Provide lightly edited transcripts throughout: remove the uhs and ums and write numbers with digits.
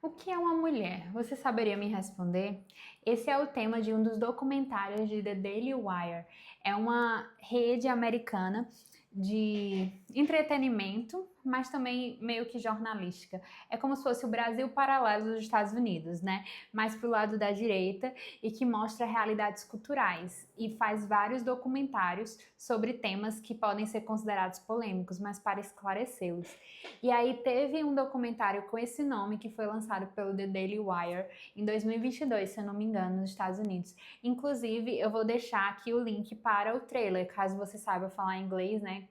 O que é uma mulher? Você saberia me responder? Esse é o tema de um dos documentários de The Daily Wire. É uma rede americana de entretenimento, mas também meio que jornalística. É como se fosse o Brasil paralelo dos Estados Unidos, né? Mais pro lado da direita e que mostra realidades culturais e faz vários documentários sobre temas que podem ser considerados polêmicos, mas para esclarecê-los. E aí teve um documentário com esse nome que foi lançado pelo The Daily Wire em 2022, se eu não me engano, nos Estados Unidos. Inclusive, eu vou deixar aqui o link para o trailer, caso você saiba falar inglês, né?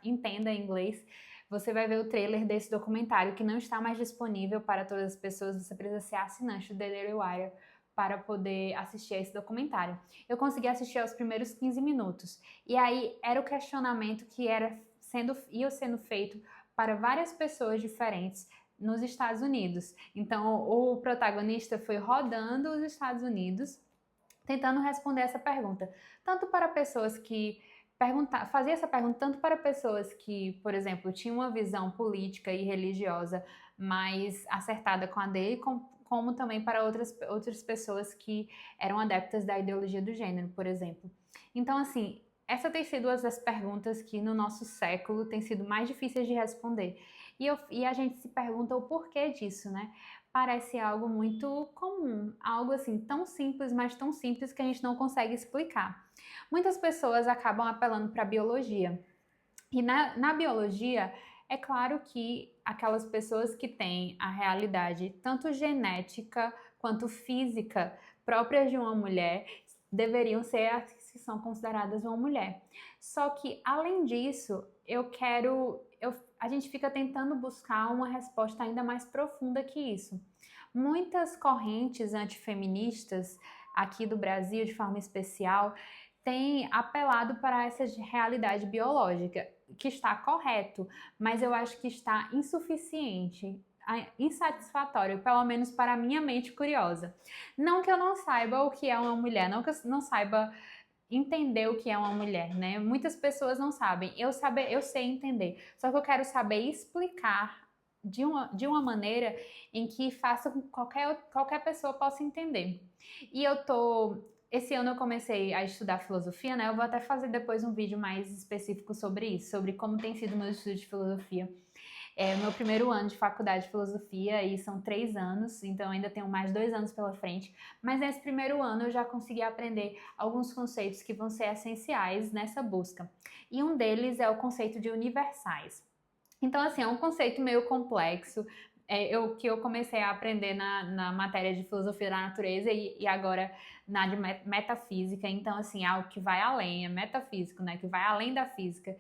Entenda inglês. Você vai ver o trailer desse documentário que não está mais disponível para todas as pessoas. Você precisa ser assinante do The Daily Wire para poder assistir a esse documentário. Eu consegui assistir aos primeiros 15 minutos. E aí era o questionamento que ia sendo feito para várias pessoas diferentes nos Estados Unidos. Então, o protagonista foi rodando os Estados Unidos, tentando responder essa pergunta, tanto para pessoas que fazia essa pergunta tanto para pessoas que, por exemplo, tinham uma visão política e religiosa mais acertada com a dele, como também para outras pessoas que eram adeptas da ideologia do gênero, por exemplo. Então, assim, essa tem sido uma das perguntas que no nosso século tem sido mais difíceis de responder. E a gente se pergunta o porquê disso, né? Parece algo muito comum, algo assim tão simples, mas tão simples que a gente não consegue explicar. Muitas pessoas acabam apelando para a biologia. E na biologia, é claro que aquelas pessoas que têm a realidade tanto genética quanto física próprias de uma mulher deveriam ser as que são consideradas uma mulher. Só que, além disso, a gente fica tentando buscar uma resposta ainda mais profunda que isso. Muitas correntes antifeministas aqui do Brasil, de forma especial, têm apelado para essa realidade biológica, que está correto, mas eu acho que está insuficiente, insatisfatório, pelo menos para a minha mente curiosa. Não que eu não saiba o que é uma mulher, não que eu não saiba entender o que é uma mulher, né? Muitas pessoas não sabem. Eu sei entender. Só que eu quero saber explicar de uma maneira em que faça com que qualquer pessoa possa entender. E esse ano eu comecei a estudar filosofia, né? Eu vou até fazer depois um vídeo mais específico sobre isso, sobre como tem sido o meu estudo de filosofia. É o meu primeiro ano de faculdade de filosofia e são 3 anos, então ainda tenho mais 2 anos pela frente. Mas nesse primeiro ano eu já consegui aprender alguns conceitos que vão ser essenciais nessa busca. E um deles é o conceito de universais. Então, assim, é um conceito meio complexo, que eu comecei a aprender na matéria de filosofia da natureza e agora na de metafísica. Então, assim, é algo que vai além, é metafísico, né? Que vai além da física,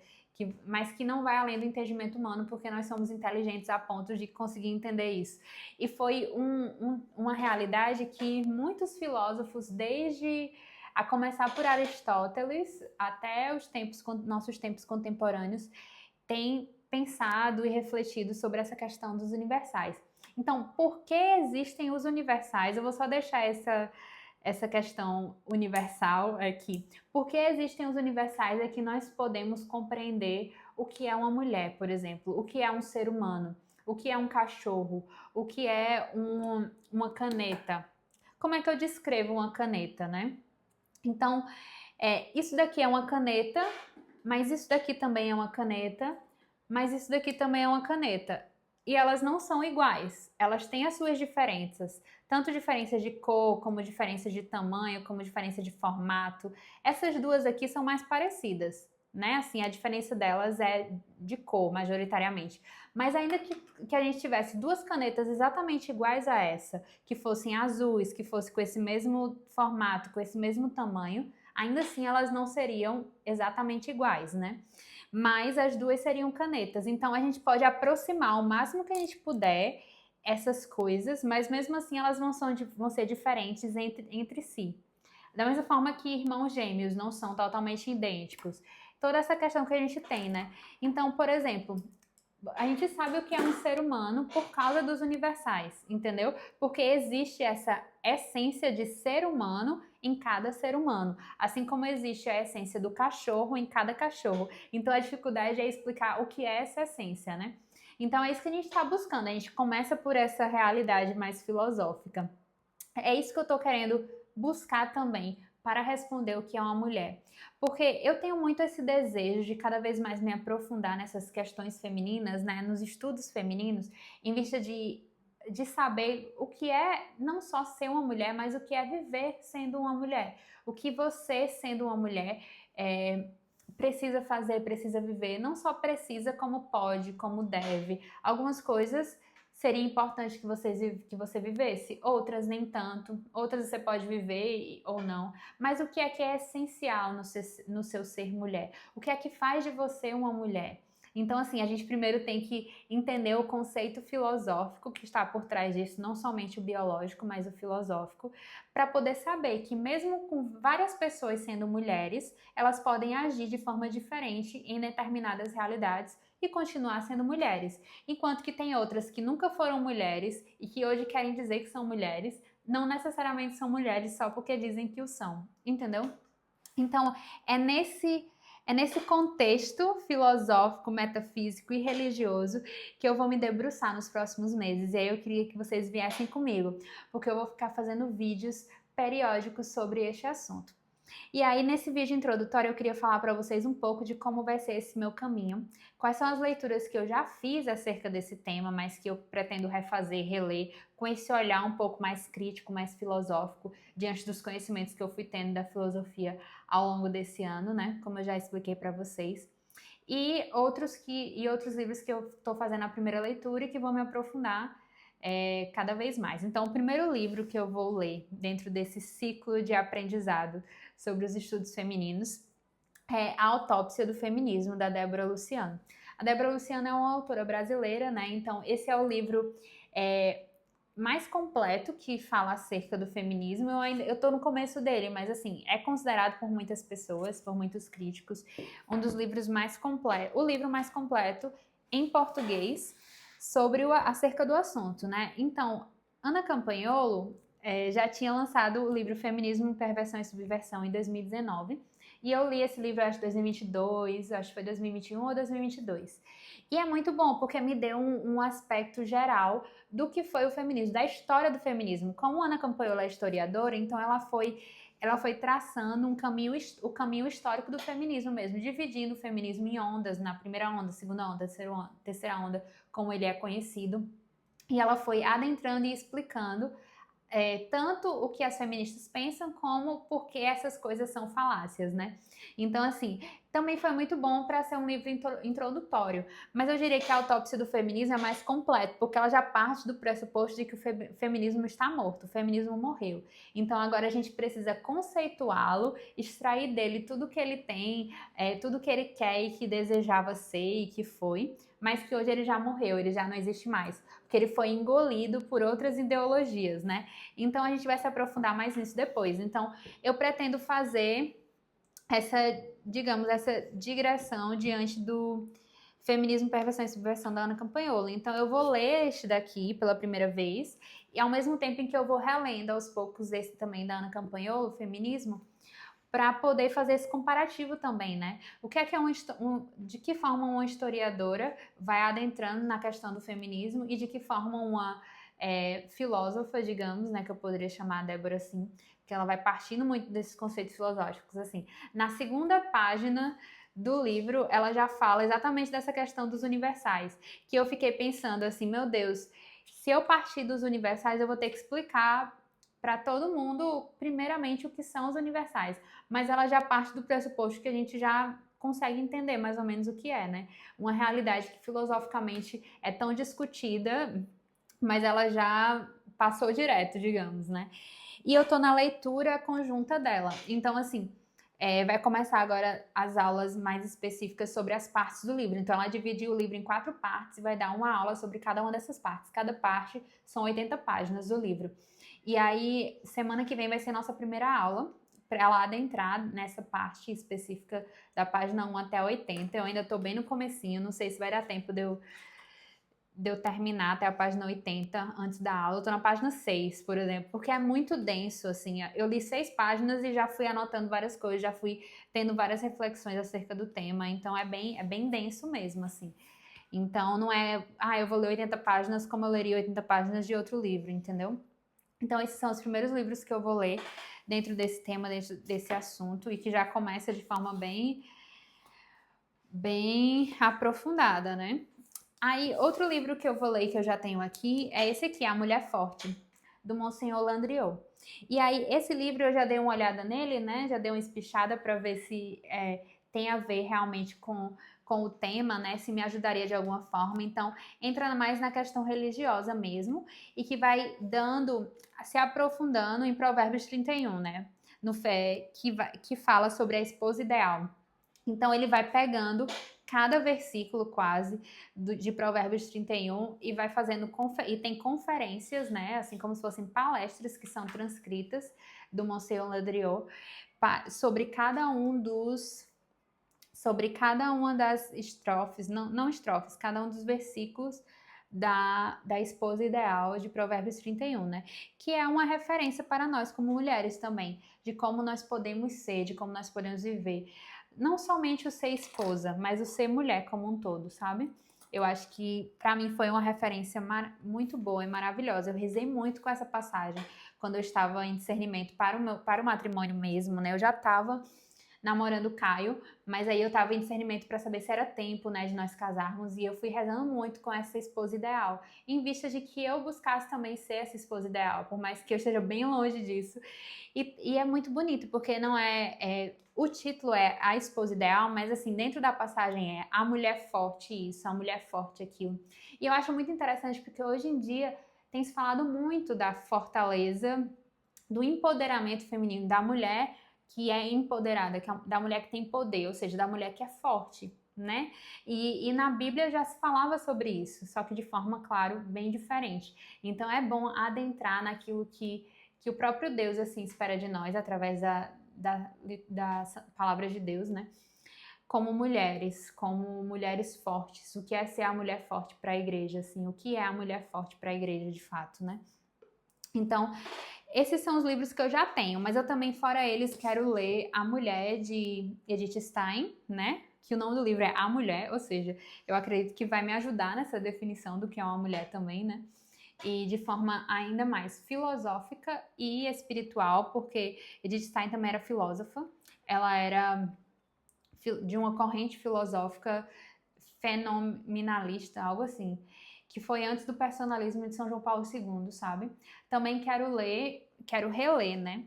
mas que não vai além do entendimento humano, porque nós somos inteligentes a ponto de conseguir entender isso. E foi uma realidade que muitos filósofos, desde a começar por Aristóteles até nossos tempos contemporâneos, têm pensado e refletido sobre essa questão dos universais. Então, por que existem os universais? Eu vou só deixar essa questão universal aqui. Por que existem os universais é que nós podemos compreender o que é uma mulher, por exemplo, o que é um ser humano, o que é um cachorro, o que é uma caneta. Como é que eu descrevo uma caneta, né? Então, isso daqui é uma caneta, mas isso daqui também é uma caneta, mas isso daqui também é uma caneta. E elas não são iguais, elas têm as suas diferenças, tanto diferença de cor, como diferença de tamanho, como diferença de formato. Essas duas aqui são mais parecidas, né? Assim, a diferença delas é de cor, majoritariamente. Mas ainda que a gente tivesse duas canetas exatamente iguais a essa, que fossem azuis, que fosse com esse mesmo formato, com esse mesmo tamanho, ainda assim elas não seriam exatamente iguais, né? Mas as duas seriam canetas. Então a gente pode aproximar o máximo que a gente puder essas coisas, mas mesmo assim elas vão ser diferentes entre si. Da mesma forma que irmãos gêmeos não são totalmente idênticos. Toda essa questão que a gente tem, né? Então, por exemplo, a gente sabe o que é um ser humano por causa dos universais, entendeu? Porque existe essa essência de ser humano em cada ser humano, assim como existe a essência do cachorro em cada cachorro. Então a dificuldade é explicar o que é essa essência, né? Então é isso que a gente está buscando, a gente começa por essa realidade mais filosófica. É isso que eu estou querendo buscar também para responder o que é uma mulher. Porque eu tenho muito esse desejo de cada vez mais me aprofundar nessas questões femininas, né, nos estudos femininos, em vista de saber o que é não só ser uma mulher, mas o que é viver sendo uma mulher. O que você, sendo uma mulher, precisa fazer, precisa viver. Não só precisa, como pode, como deve. Algumas coisas seria importante que você vivesse, outras nem tanto, outras você pode viver ou não, mas o que é essencial no seu ser mulher? O que é que faz de você uma mulher? Então, assim, a gente primeiro tem que entender o conceito filosófico que está por trás disso, não somente o biológico, mas o filosófico, para poder saber que mesmo com várias pessoas sendo mulheres, elas podem agir de forma diferente em determinadas realidades e continuar sendo mulheres, enquanto que tem outras que nunca foram mulheres e que hoje querem dizer que são mulheres, não necessariamente são mulheres só porque dizem que o são, entendeu? Então, é nesse contexto filosófico, metafísico e religioso que eu vou me debruçar nos próximos meses. E aí eu queria que vocês viessem comigo, porque eu vou ficar fazendo vídeos periódicos sobre este assunto. E aí, nesse vídeo introdutório, eu queria falar para vocês um pouco de como vai ser esse meu caminho, quais são as leituras que eu já fiz acerca desse tema, mas que eu pretendo refazer, reler, com esse olhar um pouco mais crítico, mais filosófico, diante dos conhecimentos que eu fui tendo da filosofia ao longo desse ano, né? Como eu já expliquei para vocês. E outros livros que eu estou fazendo a primeira leitura e que vou me aprofundar cada vez mais. Então, o primeiro livro que eu vou ler dentro desse ciclo de aprendizado sobre os estudos femininos é A Autópsia do Feminismo, da Débora Luciano. A Débora Luciano é uma autora brasileira, né? Então, esse é o livro mais completo que fala acerca do feminismo. Eu tô no começo dele, mas assim, é considerado por muitas pessoas, por muitos críticos, um dos livros mais completos, o livro mais completo em português acerca do assunto, né? Então, Ana Campanholo já tinha lançado o livro Feminismo, Perversão e Subversão em 2019, e eu li esse livro, acho que 2022, acho que foi 2021 ou 2022. E é muito bom, porque me deu um aspecto geral do que foi o feminismo, da história do feminismo. Como Ana Campanholo é historiadora, então ela foi traçando o caminho histórico do feminismo mesmo, dividindo o feminismo em ondas, na primeira onda, segunda onda, terceira onda, como ele é conhecido. E ela foi adentrando e explicando tanto o que as feministas pensam, como porque essas coisas são falácias, né? Então, assim, também foi muito bom para ser um livro introdutório, mas eu diria que a Autópsia do Feminismo é mais completo, porque ela já parte do pressuposto de que o feminismo está morto, o feminismo morreu. Então, agora a gente precisa conceituá-lo, extrair dele tudo que ele tem, tudo que ele quer e que desejava ser e que foi, mas que hoje ele já morreu, ele já não existe mais, porque ele foi engolido por outras ideologias, né? Então a gente vai se aprofundar mais nisso depois. Então eu pretendo fazer essa digressão diante do Feminismo, Perversão e Subversão da Ana Campanholo. Então eu vou ler este daqui pela primeira vez e ao mesmo tempo em que eu vou relendo aos poucos esse também da Ana Campanholo, Feminismo, para poder fazer esse comparativo também, né? O que é de que forma uma historiadora vai adentrando na questão do feminismo e de que forma uma filósofa, digamos, né, que eu poderia chamar a Débora assim, que ela vai partindo muito desses conceitos filosóficos, assim. Na segunda página do livro, ela já fala exatamente dessa questão dos universais, que eu fiquei pensando assim, meu Deus, se eu partir dos universais, eu vou ter que explicar para todo mundo, primeiramente, o que são os universais. Mas ela já parte do pressuposto que a gente já consegue entender mais ou menos o que é, né? Uma realidade que filosoficamente é tão discutida, mas ela já passou direto, digamos, né? E eu tô na leitura conjunta dela. Então, assim, vai começar agora as aulas mais específicas sobre as partes do livro. Então, ela dividiu o livro em 4 partes e vai dar uma aula sobre cada uma dessas partes. Cada parte são 80 páginas do livro. E aí, semana que vem vai ser nossa primeira aula, para ela adentrar nessa parte específica da página 1 até 80. Eu ainda tô bem no comecinho, não sei se vai dar tempo de eu terminar até a página 80 antes da aula. Eu tô na página 6, por exemplo, porque é muito denso, assim. Eu li 6 páginas e já fui anotando várias coisas, já fui tendo várias reflexões acerca do tema, então é bem denso mesmo, assim. Então, não é, eu vou ler 80 páginas como eu leria 80 páginas de outro livro, entendeu? Então, esses são os primeiros livros que eu vou ler dentro desse tema, dentro desse assunto, e que já começa de forma bem aprofundada, né? Aí, outro livro que eu vou ler, que eu já tenho aqui, é esse aqui, A Mulher Forte, do Monsenhor Landriot. E aí, esse livro eu já dei uma olhada nele, né? Já dei uma espichada para ver se tem a ver realmente com o tema, né? Se me ajudaria de alguma forma. Então, entra mais na questão religiosa mesmo, e que vai se aprofundando em Provérbios 31, né? No fé, que fala sobre a esposa ideal. Então, ele vai pegando cada versículo quase de Provérbios 31 e vai fazendo, e tem conferências, né, assim como se fossem palestras que são transcritas do Monsenhor Ladriot sobre cada uma das estrofes, não estrofes, cada um dos versículos da esposa ideal de Provérbios 31, né? Que é uma referência para nós como mulheres também, de como nós podemos ser, de como nós podemos viver. Não somente o ser esposa, mas o ser mulher como um todo, sabe? Eu acho que para mim foi uma referência muito boa e maravilhosa. Eu rezei muito com essa passagem quando eu estava em discernimento para o matrimônio mesmo, né? Eu já estava namorando o Caio, mas aí eu tava em discernimento para saber se era tempo, né, de nós casarmos, e eu fui rezando muito com essa esposa ideal, em vista de que eu buscasse também ser essa esposa ideal, por mais que eu esteja bem longe disso. E é muito bonito, porque não o título é A Esposa Ideal, mas assim, dentro da passagem é a mulher forte isso, a mulher forte aquilo. E eu acho muito interessante porque hoje em dia tem se falado muito da fortaleza, do empoderamento feminino da mulher que é empoderada, da mulher que tem poder, ou seja, da mulher que é forte, né? E na Bíblia já se falava sobre isso, só que de forma, claro, bem diferente. Então é bom adentrar naquilo que o próprio Deus assim espera de nós através das palavras de Deus, né? Como mulheres fortes. O que é ser a mulher forte para a igreja, assim? O que é a mulher forte para a igreja, de fato, né? Então, esses são os livros que eu já tenho, mas eu também, fora eles, quero ler A Mulher, de Edith Stein, né? Que o nome do livro é A Mulher, ou seja, eu acredito que vai me ajudar nessa definição do que é uma mulher também, né? E de forma ainda mais filosófica e espiritual, porque Edith Stein também era filósofa, ela era de uma corrente filosófica fenomenalista, algo assim, que foi antes do personalismo de São João Paulo II, sabe? Também quero reler, né?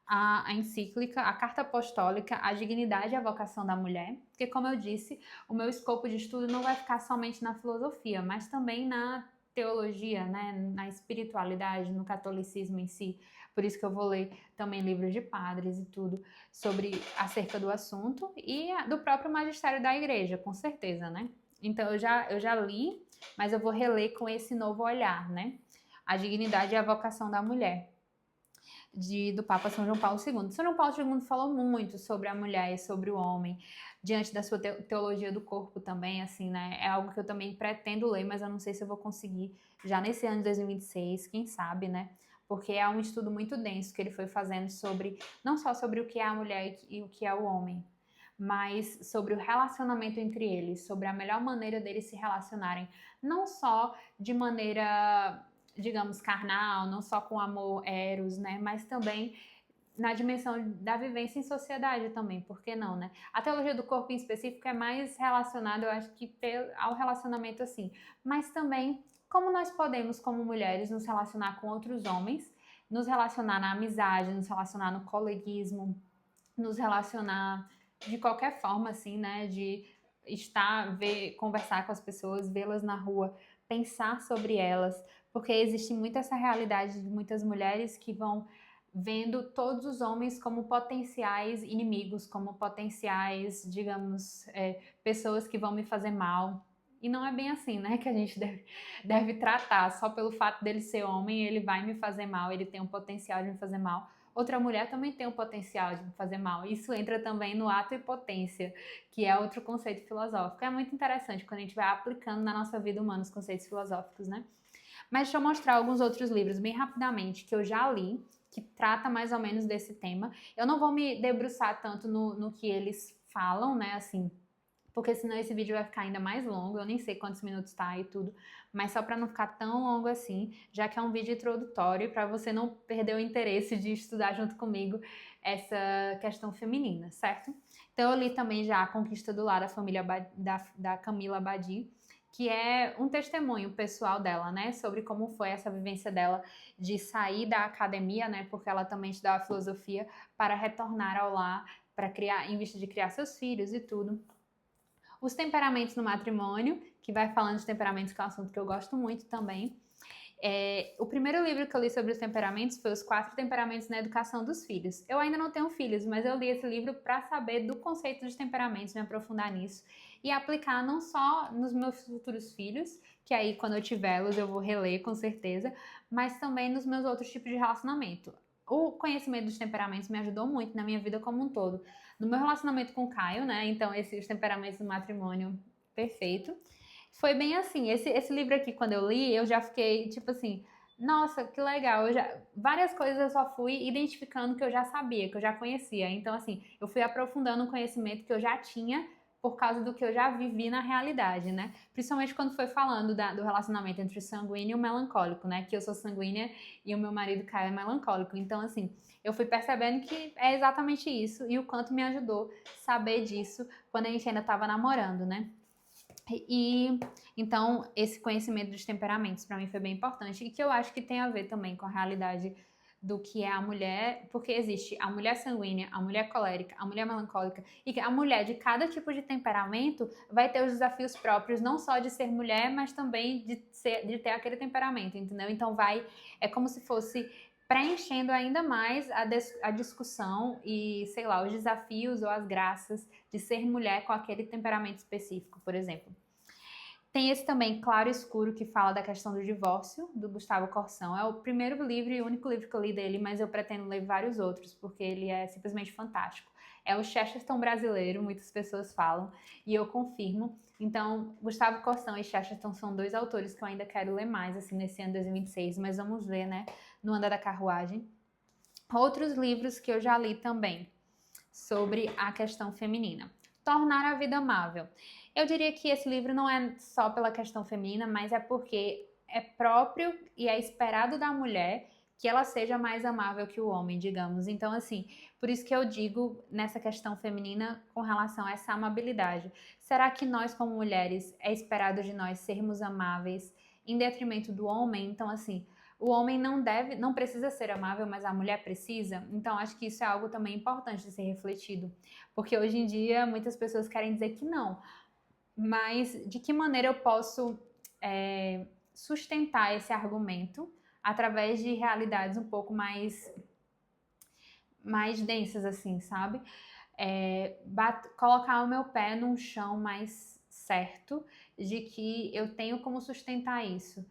A encíclica, a Carta Apostólica, A Dignidade e a Vocação da Mulher, porque, como eu disse, o meu escopo de estudo não vai ficar somente na filosofia, mas também na teologia, né, na espiritualidade, no catolicismo em si. Por isso que eu vou ler também livros de padres e tudo acerca do assunto e do próprio magistério da igreja, com certeza, né? Então eu já li, mas eu vou reler com esse novo olhar, né? A Dignidade e a Vocação da Mulher, do Papa São João Paulo II. São João Paulo II falou muito sobre a mulher e sobre o homem, diante da sua teologia do corpo também, assim, né? É algo que eu também pretendo ler, mas eu não sei se eu vou conseguir já nesse ano de 2026, quem sabe, né? Porque é um estudo muito denso que ele foi fazendo não só sobre o que é a mulher e o que é o homem, mas sobre o relacionamento entre eles, sobre a melhor maneira deles se relacionarem, não só de maneira, digamos, carnal, não só com amor eros, né, mas também na dimensão da vivência em sociedade também, por que não, né? A teologia do corpo em específico é mais relacionada, eu acho que ao relacionamento assim, mas também como nós podemos, como mulheres, nos relacionar com outros homens, nos relacionar na amizade, nos relacionar no coleguismo, nos relacionar de qualquer forma, assim, né? De conversar com as pessoas, vê-las na rua, pensar sobre elas, porque existe muito essa realidade de muitas mulheres que vão vendo todos os homens como potenciais inimigos, como potenciais, digamos, pessoas que vão me fazer mal. E não é bem assim, né, que a gente deve tratar. Só pelo fato dele ser homem, ele vai me fazer mal, ele tem um potencial de me fazer mal. Outra mulher também tem o potencial de me fazer mal. Isso entra também no ato e potência, que é outro conceito filosófico. É muito interessante quando a gente vai aplicando na nossa vida humana os conceitos filosóficos, né? Mas deixa eu mostrar alguns outros livros bem rapidamente que eu já li, que trata mais ou menos desse tema. Eu não vou me debruçar tanto no que eles falam, né, assim, porque senão esse vídeo vai ficar ainda mais longo, eu nem sei quantos minutos tá e tudo, mas só para não ficar tão longo assim, já que é um vídeo introdutório, para você não perder o interesse de estudar junto comigo essa questão feminina, certo? Então eu li também já A Conquista do Lar da família da Camila Badi, que é um testemunho pessoal dela, né, sobre como foi essa vivência dela de sair da academia, né, porque ela também estudava filosofia, para retornar ao lar, para criar, em vista de criar seus filhos e tudo. Os temperamentos no matrimônio, que vai falando de temperamentos, que é um assunto que eu gosto muito também. O primeiro livro que eu li sobre os temperamentos foi Os 4 Temperamentos na Educação dos Filhos. Eu ainda não tenho filhos, mas eu li esse livro para saber do conceito de temperamentos, me aprofundar nisso e aplicar não só nos meus futuros filhos, que aí quando eu tiver-los eu vou reler com certeza, mas também nos meus outros tipos de relacionamento. O conhecimento dos temperamentos me ajudou muito na minha vida como um todo. No meu relacionamento com o Caio, né? Então, esses temperamentos do matrimônio, perfeito. Foi bem assim, esse livro aqui, quando eu li, eu já fiquei, tipo assim, nossa, que legal. Várias coisas eu só fui identificando que eu já sabia, que eu já conhecia. Então, assim, eu fui aprofundando um conhecimento que eu já tinha por causa do que eu já vivi na realidade, né? Principalmente quando foi falando do relacionamento entre o sanguíneo e o melancólico, né? Que eu sou sanguínea e o meu marido Caio é melancólico. Então, assim, eu fui percebendo que é exatamente isso e o quanto me ajudou saber disso quando a gente ainda estava namorando, né? E então esse conhecimento dos temperamentos para mim foi bem importante e que eu acho que tem a ver também com a realidade do que é a mulher, porque existe a mulher sanguínea, a mulher colérica, a mulher melancólica e que a mulher de cada tipo de temperamento vai ter os desafios próprios, não só de ser mulher, mas também de ter aquele temperamento, entendeu? Então é como se fosse preenchendo ainda mais a discussão e, sei lá, os desafios ou as graças de ser mulher com aquele temperamento específico, por exemplo. Tem esse também, Claro e Escuro, que fala da questão do divórcio, do Gustavo Corsão. É o primeiro livro e o único livro que eu li dele, mas eu pretendo ler vários outros, porque ele é simplesmente fantástico. É o Chesterton brasileiro, muitas pessoas falam, e eu confirmo. Então, Gustavo Corsão e Chesterton são 2 autores que eu ainda quero ler mais, assim, nesse ano 2026, mas vamos ver, né, no Anda da Carruagem. Outros livros que eu já li também, sobre a questão feminina. Tornar a Vida Amável. Eu diria que esse livro não é só pela questão feminina, mas é porque é próprio e é esperado da mulher que ela seja mais amável que o homem, digamos. Então, assim, por isso que eu digo nessa questão feminina com relação a essa amabilidade. Será que nós, como mulheres, é esperado de nós sermos amáveis em detrimento do homem? Então, assim, o homem não precisa ser amável, mas a mulher precisa. Então, acho que isso é algo também importante de ser refletido. Porque hoje em dia, muitas pessoas querem dizer que não. Mas de que maneira eu posso sustentar esse argumento através de realidades um pouco mais densas, assim, sabe? Colocar o meu pé num chão mais certo de que eu tenho como sustentar isso.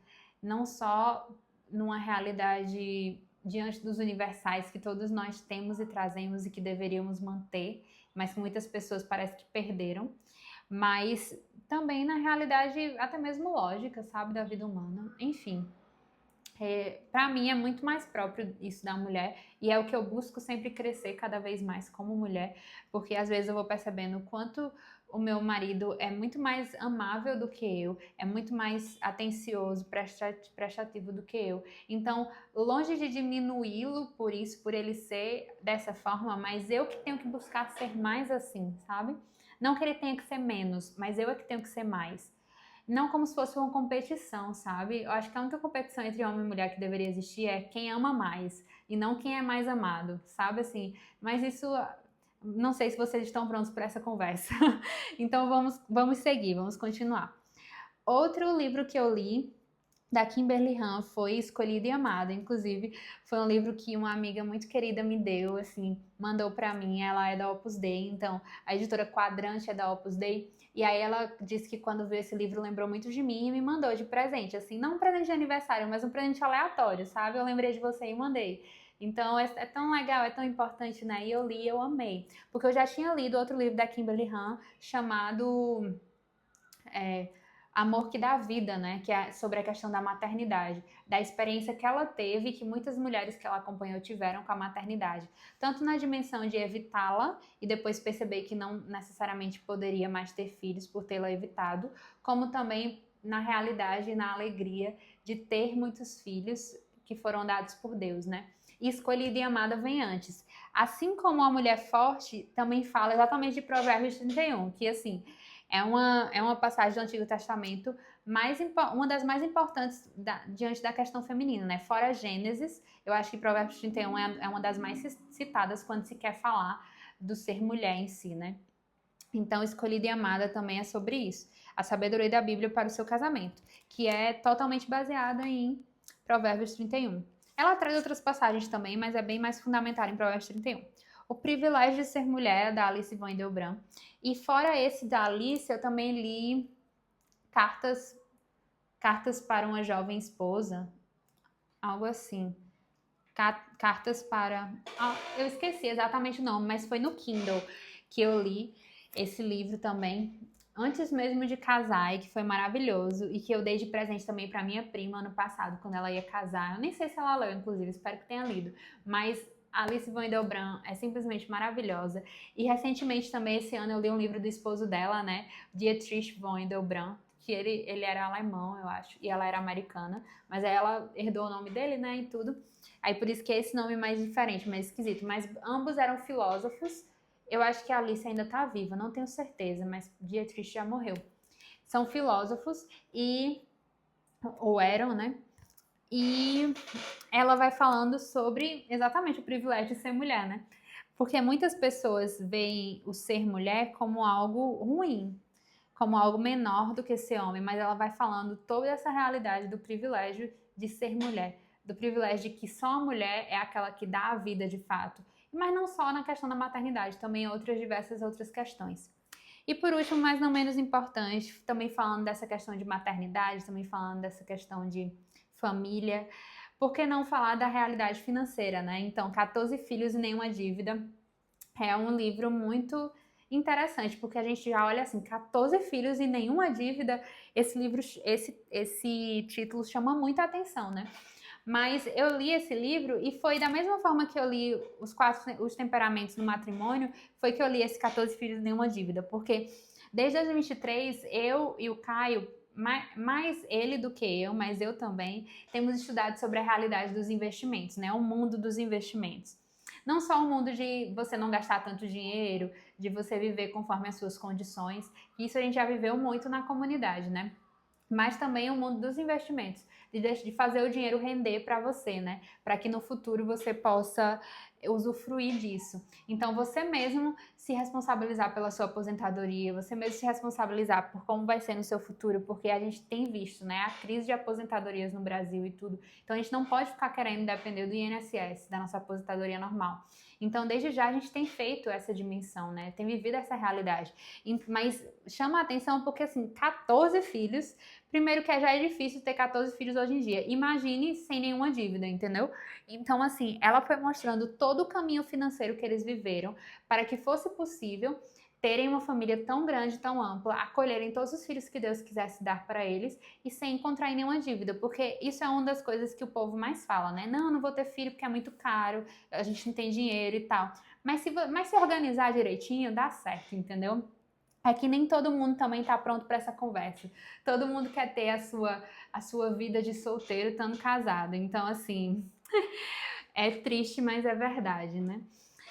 Não só numa realidade diante dos universais que todos nós temos e trazemos e que deveríamos manter, mas que muitas pessoas parece que perderam, mas também na realidade até mesmo lógica, sabe, da vida humana. Enfim, para mim é muito mais próprio isso da mulher e é o que eu busco sempre crescer cada vez mais como mulher, porque às vezes eu vou percebendo o quanto o meu marido é muito mais amável do que eu, é muito mais atencioso, prestativo do que eu. Então, longe de diminuí-lo por isso, por ele ser dessa forma, mas eu que tenho que buscar ser mais assim, sabe? Não que ele tenha que ser menos, mas eu é que tenho que ser mais. Não como se fosse uma competição, sabe? Eu acho que a única competição entre homem e mulher que deveria existir é quem ama mais e não quem é mais amado, sabe assim? Mas isso, não sei se vocês estão prontos para essa conversa. Então vamos seguir, vamos continuar. Outro livro que eu li da Kimberly Han foi Escolhida e Amada, inclusive foi um livro que uma amiga muito querida me deu, assim, mandou para mim, ela é da Opus Dei, então a editora Quadrante é da Opus Dei, e aí ela disse que quando viu esse livro lembrou muito de mim e me mandou de presente, assim, não um presente de aniversário, mas um presente aleatório, sabe? Eu lembrei de você e mandei. Então é tão legal, é tão importante, né? E eu li, eu amei, porque eu já tinha lido outro livro da Kimberly Han chamado Amor que dá vida, né? Que é sobre a questão da maternidade, da experiência que ela teve e que muitas mulheres que ela acompanhou tiveram com a maternidade. Tanto na dimensão de evitá-la e depois perceber que não necessariamente poderia mais ter filhos por tê-la evitado, como também na realidade e na alegria de ter muitos filhos que foram dados por Deus, né? E escolhida e amada vem antes. Assim como a mulher forte também fala exatamente de Provérbios 31, que assim, é uma passagem do Antigo Testamento, uma das mais importantes diante da questão feminina, né? Fora Gênesis, eu acho que Provérbios 31 é uma das mais citadas quando se quer falar do ser mulher em si, né? Então, Escolhida e Amada também é sobre isso. A sabedoria da Bíblia para o seu casamento, que é totalmente baseada em Provérbios 31. Ela traz outras passagens também, mas é bem mais fundamentada em Provérbios 31. O Privilégio de Ser Mulher, da Alice Van Delbran. E fora esse da Alice, eu também li Cartas para uma Jovem Esposa, algo assim. Cartas para... eu esqueci exatamente o nome, mas foi no Kindle que eu li esse livro também, antes mesmo de casar, e que foi maravilhoso, e que eu dei de presente também para minha prima ano passado, quando ela ia casar. Eu nem sei se ela leu, inclusive, espero que tenha lido, mas Alice Van Delbran é simplesmente maravilhosa. E recentemente também, esse ano, eu li um livro do esposo dela, né, Dietrich Van Delbran, que ele era alemão, eu acho, e ela era americana, mas aí ela herdou o nome dele, né, e tudo. Aí por isso que é esse nome mais diferente, mais esquisito. Mas ambos eram filósofos. Eu acho que a Alice ainda tá viva, não tenho certeza, mas Dietrich já morreu. São filósofos ou eram, né? E ela vai falando sobre exatamente o privilégio de ser mulher, né? Porque muitas pessoas veem o ser mulher como algo ruim, como algo menor do que ser homem, mas ela vai falando toda essa realidade do privilégio de ser mulher, do privilégio de que só a mulher é aquela que dá a vida de fato, mas não só na questão da maternidade, também diversas outras questões. E por último, mas não menos importante, também falando dessa questão de maternidade, também falando dessa questão de família, por que não falar da realidade financeira, né? Então, 14 filhos e nenhuma dívida é um livro muito interessante, porque a gente já olha assim, 14 filhos e nenhuma dívida. Esse livro, esse título chama muita atenção, né? Mas eu li esse livro e foi da mesma forma que eu li os temperamentos no matrimônio, foi que eu li esse 14 filhos e nenhuma dívida, porque desde 2023 eu e o Caio, mais ele do que eu, mas eu também, temos estudado sobre a realidade dos investimentos, né? O mundo dos investimentos. Não só o mundo de você não gastar tanto dinheiro, de você viver conforme as suas condições, que isso a gente já viveu muito na comunidade, né? Mas também o mundo dos investimentos, de fazer o dinheiro render para você, né? Para que no futuro você possa usufruir disso. Então, você mesmo se responsabilizar pela sua aposentadoria, você mesmo se responsabilizar por como vai ser no seu futuro, porque a gente tem visto, né, a crise de aposentadorias no Brasil e tudo. Então, a gente não pode ficar querendo depender do INSS, da nossa aposentadoria normal. Então, desde já, a gente tem feito essa dimensão, né? Tem vivido essa realidade. Mas chama a atenção porque, assim, 14 filhos... Primeiro que já é difícil ter 14 filhos hoje em dia. Imagine sem nenhuma dívida, entendeu? Então, assim, ela foi mostrando todo o caminho financeiro que eles viveram para que fosse possível terem uma família tão grande, tão ampla, acolherem todos os filhos que Deus quisesse dar para eles e sem contrair nenhuma dívida, porque isso é uma das coisas que o povo mais fala, né? Não vou ter filho porque é muito caro, a gente não tem dinheiro e tal. Mas se organizar direitinho, dá certo, entendeu? É que nem todo mundo também tá pronto para essa conversa. Todo mundo quer ter a sua vida de solteiro estando casado. Então, assim, é triste, mas é verdade, né?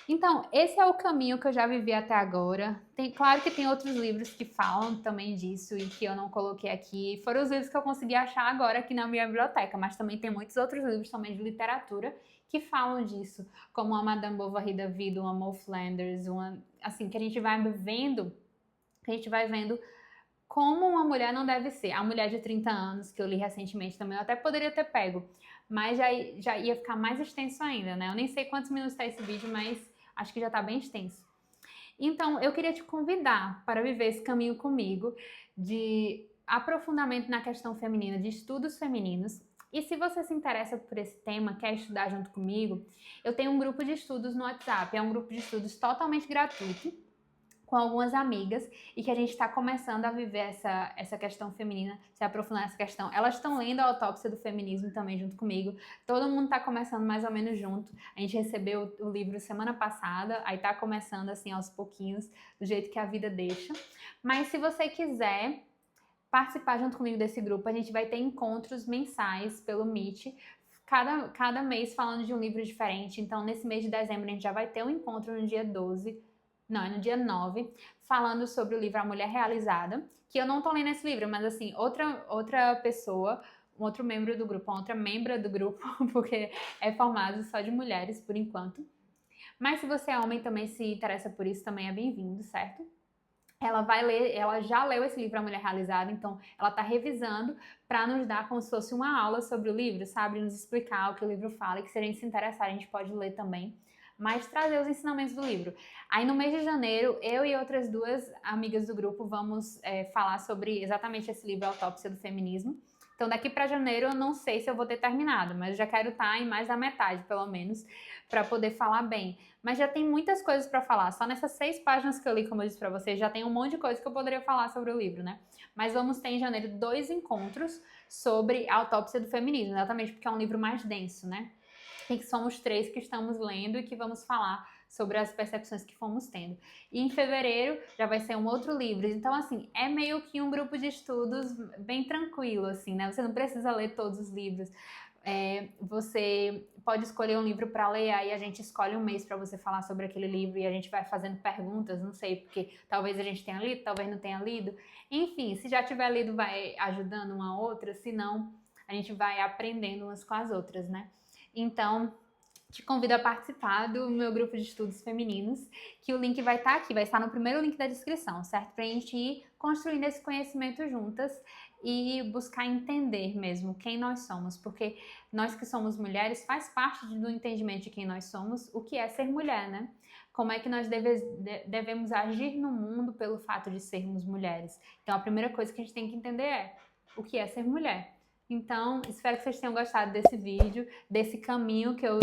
Então, esse é o caminho que eu já vivi até agora. Claro que tem outros livros que falam também disso e que eu não coloquei aqui. Foram os livros que eu consegui achar agora aqui na minha biblioteca, mas também tem muitos outros livros também de literatura que falam disso, como a Madame Bovary da vida, uma Mo Flanders, assim, que a gente vai vendo como uma mulher não deve ser. A Mulher de 30 anos, que eu li recentemente também, eu até poderia ter pego, mas já ia ficar mais extenso ainda, né? Eu nem sei quantos minutos tá esse vídeo, mas acho que já tá bem extenso. Então, eu queria te convidar para viver esse caminho comigo de aprofundamento na questão feminina, de estudos femininos. E se você se interessa por esse tema, quer estudar junto comigo, eu tenho um grupo de estudos no WhatsApp. É um grupo de estudos totalmente gratuito, com algumas amigas e que a gente está começando a viver essa questão feminina, se aprofundar nessa questão. Elas estão lendo a Autópsia do Feminismo também junto comigo. Todo mundo está começando mais ou menos junto. A gente recebeu o livro semana passada, aí tá começando assim aos pouquinhos, do jeito que a vida deixa. Mas se você quiser participar junto comigo desse grupo, a gente vai ter encontros mensais pelo Meet, cada mês falando de um livro diferente. Então, nesse mês de dezembro, a gente já vai ter um encontro no dia 12, não, é no dia 9, falando sobre o livro A Mulher Realizada, que eu não tô lendo esse livro, mas assim, outra pessoa, um outro membro do grupo, outra membra do grupo, porque é formado só de mulheres por enquanto. Mas se você é homem também se interessa por isso, também é bem-vindo, certo? Ela vai ler, ela já leu esse livro A Mulher Realizada, então ela tá revisando para nos dar como se fosse uma aula sobre o livro, sabe? Nos explicar o que o livro fala, e que se a gente se interessar, a gente pode ler também, mas trazer os ensinamentos do livro. Aí no mês de janeiro, eu e outras duas amigas do grupo vamos falar sobre exatamente esse livro, Autópsia do Feminismo. Então daqui para janeiro eu não sei se eu vou ter terminado, mas eu já quero estar em mais da metade, pelo menos, para poder falar bem. Mas já tem muitas coisas para falar. Só nessas 6 páginas que eu li, como eu disse para vocês, já tem um monte de coisa que eu poderia falar sobre o livro, né? Mas vamos ter em janeiro 2 encontros sobre a Autópsia do Feminismo, exatamente porque é um livro mais denso, né? E que somos 3 que estamos lendo e que vamos falar sobre as percepções que fomos tendo. E em fevereiro já vai ser um outro livro. Então, assim, é meio que um grupo de estudos bem tranquilo, assim, né? Você não precisa ler todos os livros. Você pode escolher um livro para ler, aí a gente escolhe um mês para você falar sobre aquele livro e a gente vai fazendo perguntas, não sei, porque talvez a gente tenha lido, talvez não tenha lido. Enfim, se já tiver lido vai ajudando uma a outra, se não, a gente vai aprendendo umas com as outras, né? Então, te convido a participar do meu grupo de estudos femininos, que o link vai estar aqui, vai estar no primeiro link da descrição, certo? Pra gente ir construindo esse conhecimento juntas e buscar entender mesmo quem nós somos, porque nós que somos mulheres faz parte do entendimento de quem nós somos, o que é ser mulher, né? Como é que nós devemos agir no mundo pelo fato de sermos mulheres. Então, a primeira coisa que a gente tem que entender é o que é ser mulher. Então, espero que vocês tenham gostado desse vídeo, desse caminho que eu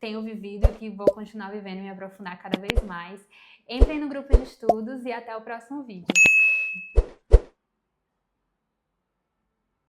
tenho vivido e que vou continuar vivendo e me aprofundar cada vez mais. Entrem no grupo de estudos e até o próximo vídeo.